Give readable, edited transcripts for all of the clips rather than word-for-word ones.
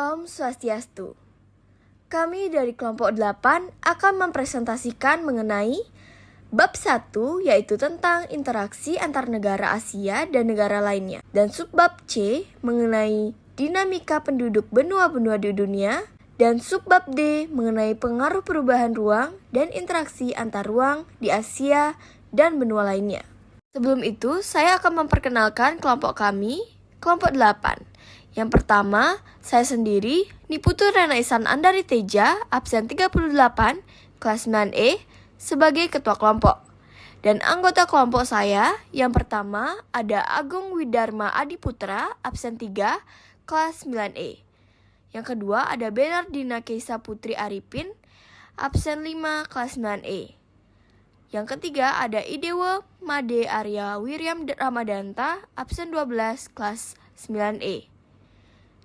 Om Swastiastu. Kami dari kelompok 8 akan mempresentasikan mengenai bab 1 yaitu tentang interaksi antar negara Asia dan negara lainnya. Dan subbab C mengenai dinamika penduduk benua-benua di dunia. Dan subbab D mengenai pengaruh perubahan ruang dan interaksi antar ruang di Asia dan benua lainnya. Sebelum itu, saya akan memperkenalkan kelompok kami, kelompok 8. Yang pertama, saya sendiri, Niputu Rena Ihsan Andari Teja, absen 38, kelas 9E, sebagai ketua kelompok. Dan anggota kelompok saya, yang pertama ada Agung Widarma Adiputra, absen 3, kelas 9E. Yang kedua ada Bernardina Keisa Putri Arifin, absen 5, kelas 9E. Yang ketiga ada Idewa Made Arya Wiriam Ramadanta, absen 12, kelas 9E.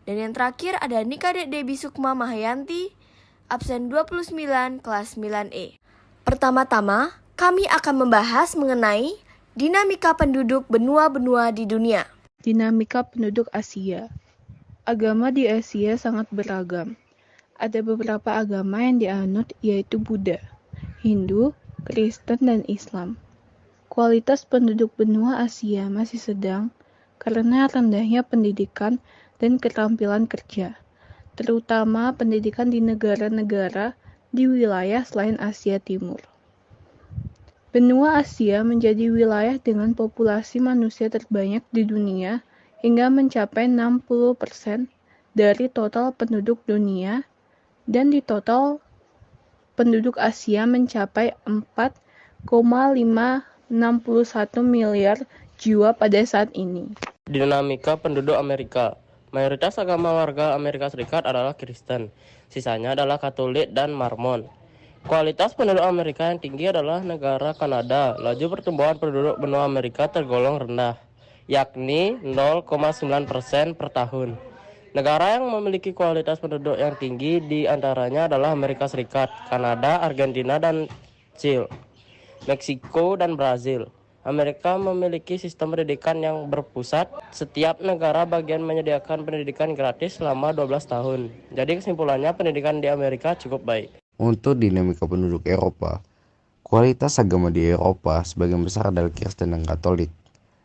Dan yang terakhir ada Nikadek Debi Sukma Mahayanti, absen 29, kelas 9E. Pertama-tama, kami akan membahas mengenai dinamika penduduk benua-benua di dunia. Dinamika penduduk Asia. Agama di Asia sangat beragam. Ada beberapa agama yang dianut yaitu Buddha, Hindu, Kristen, dan Islam. Kualitas penduduk benua Asia masih sedang karena rendahnya pendidikan dan keterampilan kerja, terutama pendidikan di negara-negara di wilayah selain Asia Timur. Benua Asia menjadi wilayah dengan populasi manusia terbanyak di dunia hingga mencapai 60% dari total penduduk dunia, dan di total penduduk Asia mencapai 4,561 miliar jiwa pada saat ini. Dinamika penduduk Amerika. Mayoritas agama warga Amerika Serikat adalah Kristen, sisanya adalah Katolik dan Mormon. Kualitas penduduk Amerika yang tinggi adalah negara Kanada. Laju pertumbuhan penduduk benua Amerika tergolong rendah, yakni 0,9% per tahun. Negara yang memiliki kualitas penduduk yang tinggi di antaranya adalah Amerika Serikat, Kanada, Argentina, dan Chile, Meksiko, dan Brazil. Amerika memiliki sistem pendidikan yang berpusat. Setiap negara bagian menyediakan pendidikan gratis selama 12 tahun. Jadi kesimpulannya pendidikan di Amerika cukup baik. Untuk dinamika penduduk Eropa, kualitas agama di Eropa sebagian besar adalah Kristen dan Katolik.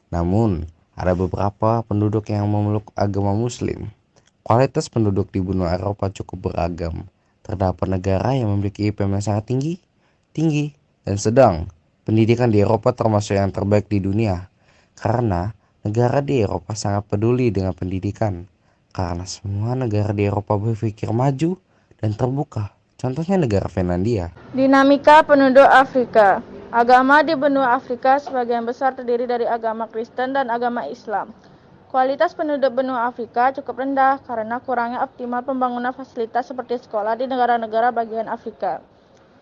Namun, ada beberapa penduduk yang memeluk agama Muslim. Kualitas penduduk di benua Eropa cukup beragam. Terdapat negara yang memiliki IPM yang sangat tinggi, dan sedang. Pendidikan di Eropa termasuk yang terbaik di dunia, karena negara di Eropa sangat peduli dengan pendidikan, karena semua negara di Eropa berpikir maju dan terbuka. Contohnya negara Finlandia. Dinamika penduduk Afrika. Agama di benua Afrika sebagian besar terdiri dari agama Kristen dan agama Islam. Kualitas penduduk benua Afrika cukup rendah karena kurangnya optimal pembangunan fasilitas seperti sekolah di negara-negara bagian Afrika.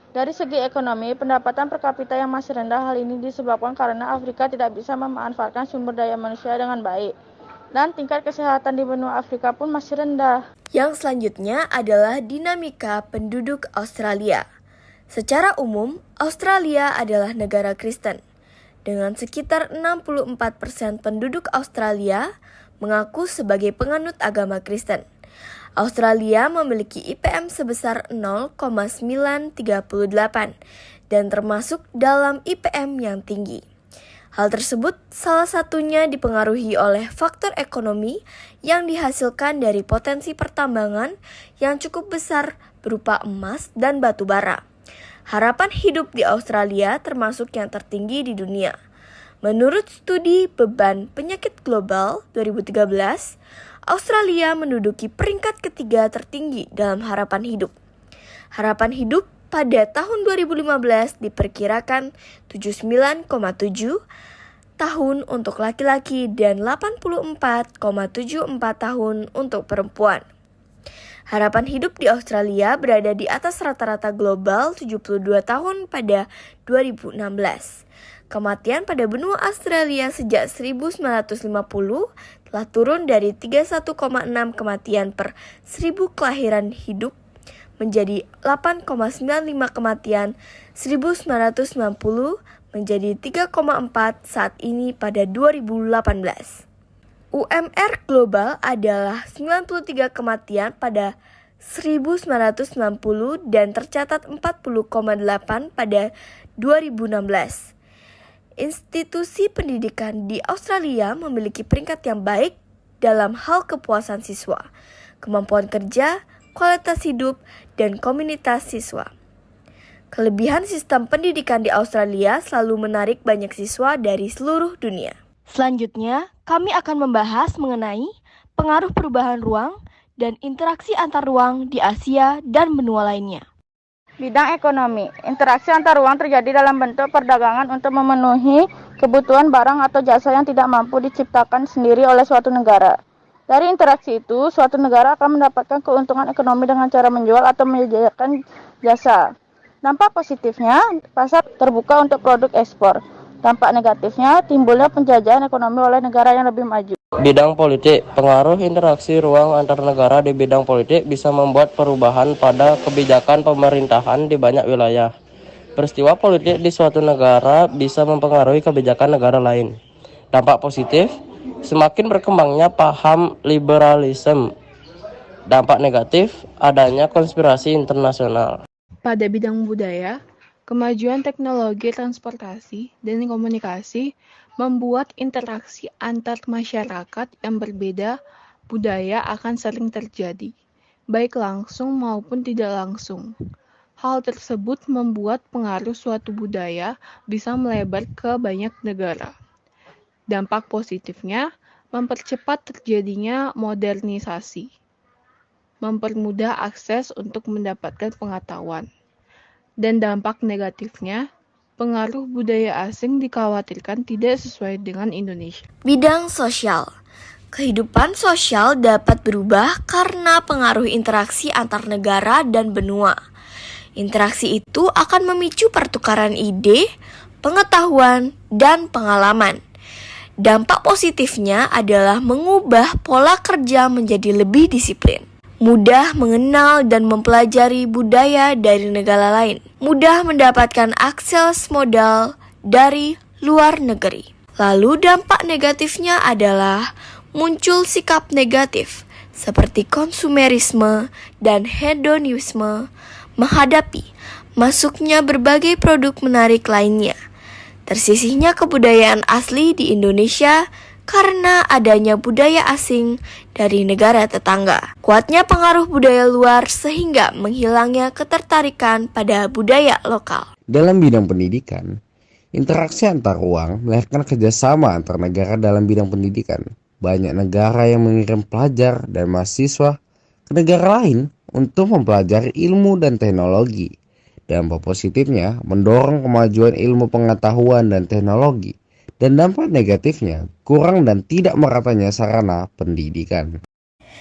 Dari segi ekonomi, pendapatan per kapita yang masih rendah, hal ini disebabkan karena Afrika tidak bisa memanfaatkan sumber daya manusia dengan baik. Dan tingkat kesehatan di benua Afrika pun masih rendah. Yang selanjutnya adalah dinamika penduduk Australia. Secara umum, Australia adalah negara Kristen. Dengan sekitar 64% penduduk Australia mengaku sebagai penganut agama Kristen. Australia memiliki IPM sebesar 0,938 dan termasuk dalam IPM yang tinggi. Hal tersebut salah satunya dipengaruhi oleh faktor ekonomi yang dihasilkan dari potensi pertambangan yang cukup besar berupa emas dan batu bara. Harapan hidup di Australia termasuk yang tertinggi di dunia. Menurut studi beban penyakit global 2013, Australia menduduki peringkat ketiga tertinggi dalam harapan hidup. Harapan hidup pada tahun 2015 diperkirakan 79,7 tahun untuk laki-laki dan 84,74 tahun untuk perempuan. Harapan hidup di Australia berada di atas rata-rata global 72 tahun pada 2016. Kematian pada benua Australia sejak 1950 telah turun dari 31,6 kematian per 1000 kelahiran hidup menjadi 8,95 kematian 1990 menjadi 3,4 saat ini pada 2018. UMR global adalah 93 kematian pada 1990 dan tercatat 40,8 pada 2016. Institusi pendidikan di Australia memiliki peringkat yang baik dalam hal kepuasan siswa, kemampuan kerja, kualitas hidup, dan komunitas siswa. Kelebihan sistem pendidikan di Australia selalu menarik banyak siswa dari seluruh dunia. Selanjutnya, kami akan membahas mengenai pengaruh perubahan ruang dan interaksi antar ruang di Asia dan benua lainnya. Bidang ekonomi. Interaksi antar ruang terjadi dalam bentuk perdagangan untuk memenuhi kebutuhan barang atau jasa yang tidak mampu diciptakan sendiri oleh suatu negara. Dari interaksi itu, suatu negara akan mendapatkan keuntungan ekonomi dengan cara menjual atau menyediakan jasa. Dampak positifnya, pasar terbuka untuk produk ekspor. Dampak negatifnya, timbulnya penjajahan ekonomi oleh negara yang lebih maju. Bidang politik, pengaruh interaksi ruang antar negara di bidang politik bisa membuat perubahan pada kebijakan pemerintahan di banyak wilayah. Peristiwa politik di suatu negara bisa mempengaruhi kebijakan negara lain. Dampak positif, semakin berkembangnya paham liberalisme. Dampak negatif, adanya konspirasi internasional. Pada bidang budaya, kemajuan teknologi transportasi dan komunikasi membuat interaksi antar masyarakat yang berbeda budaya akan sering terjadi, baik langsung maupun tidak langsung. Hal tersebut membuat pengaruh suatu budaya bisa melebar ke banyak negara. Dampak positifnya, mempercepat terjadinya modernisasi, mempermudah akses untuk mendapatkan pengetahuan. Dan dampak negatifnya, pengaruh budaya asing dikhawatirkan tidak sesuai dengan Indonesia. Bidang sosial. Kehidupan sosial dapat berubah karena pengaruh interaksi antar negara dan benua. Interaksi itu akan memicu pertukaran ide, pengetahuan, dan pengalaman. Dampak positifnya adalah mengubah pola kerja menjadi lebih disiplin. Mudah mengenal dan mempelajari budaya dari negara lain, mudah mendapatkan akses modal dari luar negeri. Lalu dampak negatifnya adalah muncul sikap negatif seperti konsumerisme dan hedonisme menghadapi masuknya berbagai produk menarik lainnya. Tersisihnya kebudayaan asli di Indonesia karena adanya budaya asing dari negara tetangga. Kuatnya pengaruh budaya luar sehingga menghilangnya ketertarikan pada budaya lokal. Dalam bidang pendidikan, interaksi antar ruang melahirkan kerjasama antar negara dalam bidang pendidikan. Banyak negara yang mengirim pelajar dan mahasiswa ke negara lain untuk mempelajari ilmu dan teknologi. Dampak positifnya mendorong kemajuan ilmu pengetahuan dan teknologi. Dan dampak negatifnya, kurang dan tidak meratanya sarana pendidikan.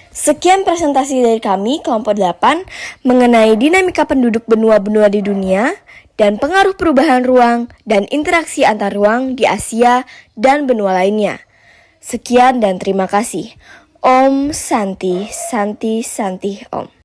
Sekian presentasi dari kami, kelompok 8, mengenai dinamika penduduk benua-benua di dunia dan pengaruh perubahan ruang dan interaksi antar ruang di Asia dan benua lainnya. Sekian dan terima kasih. Om Santi, Santi, Santi, Om.